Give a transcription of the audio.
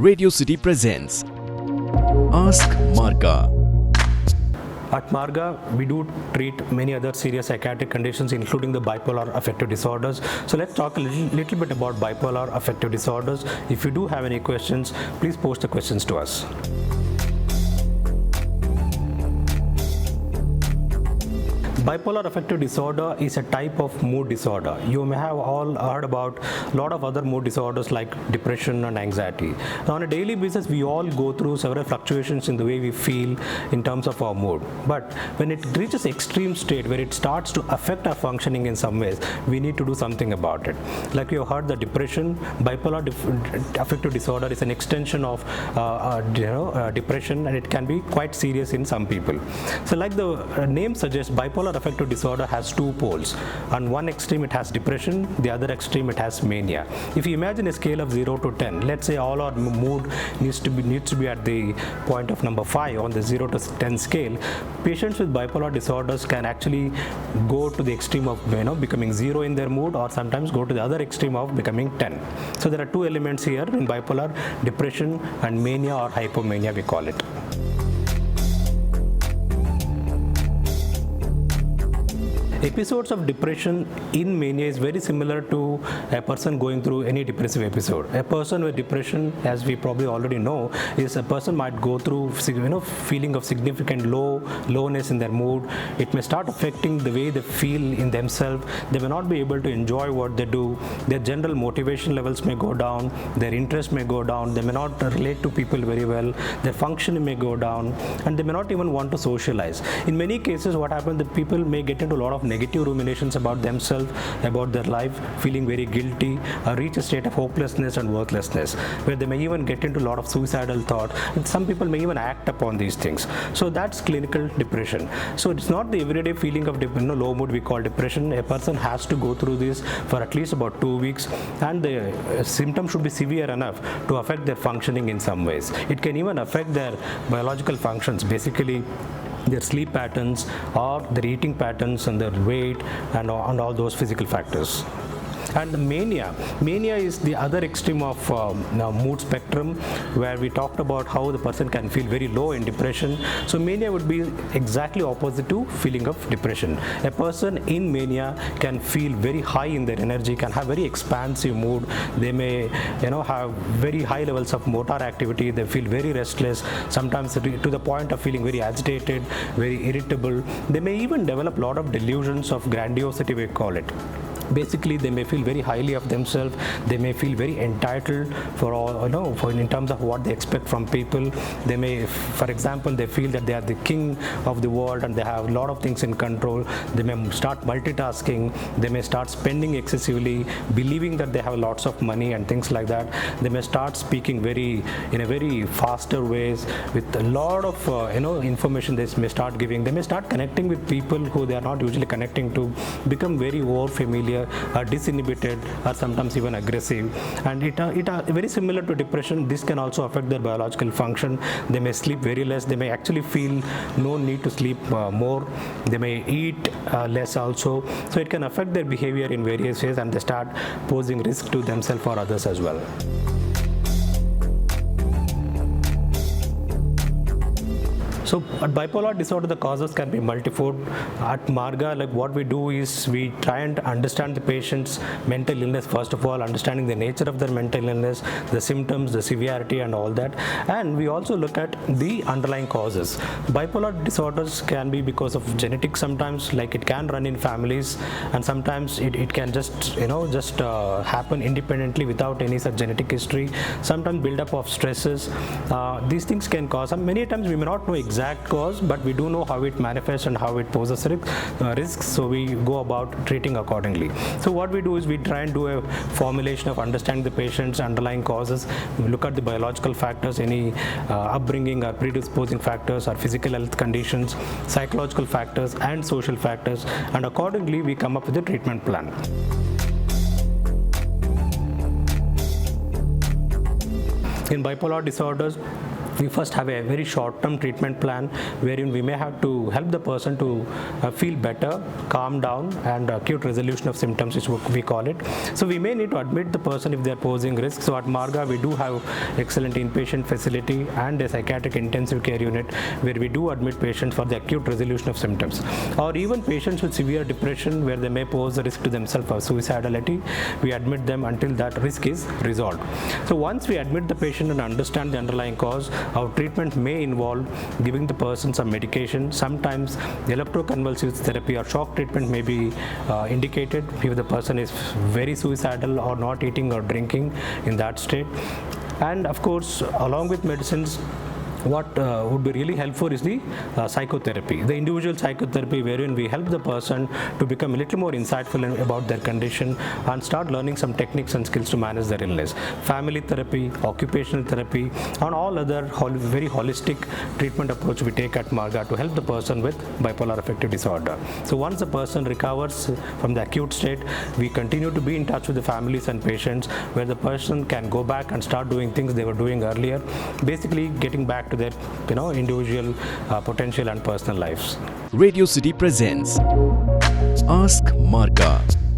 Radio City presents Ask Marga. At Marga, we do treat many other serious psychiatric conditions, including the bipolar affective disorders. So let's talk a little bit about bipolar affective disorders. If you do have any questions, please post the questions to us. Bipolar affective disorder is a type of mood disorder. You may have all heard about a lot of other mood disorders like depression and anxiety. Now, on a daily basis, we all go through several fluctuations in the way we feel in terms of our mood. But when it reaches extreme state where it starts to affect our functioning in some ways, we need to do something about it. Like you heard, the depression, bipolar affective disorder is an extension of depression, and it can be quite serious in some people. So like the name suggests, bipolar affective disorder has two poles. On one extreme it has depression, the other extreme it has mania. If you imagine a scale of 0 to 10, let's say all our mood needs to be at the point of number 5 on the 0 to 10 scale. Patients with bipolar disorders can actually go to the extreme of becoming 0 in their mood, or sometimes go to the other extreme of becoming 10. So there are two elements here in bipolar: depression and mania, or hypomania we call it. Episodes of depression in mania is very similar to a person going through any depressive episode. A person with depression, as we probably already know, is a person might go through feeling of significant lowness in their mood. It may start affecting the way they feel in themselves. They may not be able to enjoy what they do. Their general motivation levels may go down. Their interest may go down. They may not relate to people very well. Their functioning may go down, and they may not even want to socialize. In many cases, what happens, that people may get into a lot of negative ruminations about themselves, about their life, feeling very guilty, or reach a state of hopelessness and worthlessness, where they may even get into a lot of suicidal thought, and some people may even act upon these things. So that's clinical depression. So it's not the everyday feeling of low mood we call depression. A person has to go through this for at least about 2 weeks, and the symptoms should be severe enough to affect their functioning in some ways. It can even affect their biological functions, basically their sleep patterns or their eating patterns and their weight and all those physical factors. And the mania is the other extreme of mood spectrum, where we talked about how the person can feel very low in depression. So mania would be exactly opposite to feeling of depression. A person in mania can feel very high in their energy, can have very expansive mood. They may have very high levels of motor activity. They feel very restless, sometimes to the point of feeling very agitated, very irritable. They may even develop a lot of delusions of grandiosity, we call it. Basically, they may feel very highly of themselves. They may feel very entitled in terms of what they expect from people. They may, for example, they feel that they are the king of the world and they have a lot of things in control. They may start multitasking. They may start spending excessively, believing that they have lots of money and things like that. They may start speaking in a very faster ways with a lot of information they may start giving. They may start connecting with people who they are not usually connecting to, become very over familiar, are disinhibited, or sometimes even aggressive. And it very similar to depression. This can also affect their biological function. They may sleep very less. They may actually feel no need to sleep more. They may eat less also. So it can affect their behavior in various ways, and they start posing risk to themselves or others as well. So at bipolar disorder, the causes can be multifold. At Marga, what we do is we try and understand the patient's mental illness, first of all, understanding the nature of their mental illness, the symptoms, the severity and all that. And we also look at the underlying causes. Bipolar disorders can be because of genetics sometimes, like it can run in families, and sometimes it can just happen independently without any such genetic history. Sometimes build-up of stresses. These things can cause, and many times we may not know exact cause, but we do know how it manifests and how it poses risks, so we go about treating accordingly. So what we do is we try and do a formulation of understanding the patient's underlying causes. We look at the biological factors, any upbringing or predisposing factors, or physical health conditions, psychological factors and social factors, and accordingly we come up with a treatment plan. In bipolar disorders, we first have a very short-term treatment plan wherein we may have to help the person to feel better, calm down, and acute resolution of symptoms, which we call it. So we may need to admit the person if they are posing risk. So at Marga, we do have excellent inpatient facility and a psychiatric intensive care unit where we do admit patients for the acute resolution of symptoms. Or even patients with severe depression where they may pose a risk to themselves of suicidality, we admit them until that risk is resolved. So once we admit the patient and understand the underlying cause, our treatment may involve giving the person some medication. Sometimes electroconvulsive therapy or shock treatment may be indicated if the person is very suicidal or not eating or drinking in that state. And of course, along with medicines, what would be really helpful is the psychotherapy, the individual psychotherapy, wherein we help the person to become a little more insightful about their condition and start learning some techniques and skills to manage their illness. Family therapy, occupational therapy, and all other very holistic treatment approach we take at Marga to help the person with bipolar affective disorder. So once the person recovers from the acute state, we continue to be in touch with the families and patients where the person can go back and start doing things they were doing earlier, basically getting back to their individual potential and personal lives. Radio City presents Ask Marga.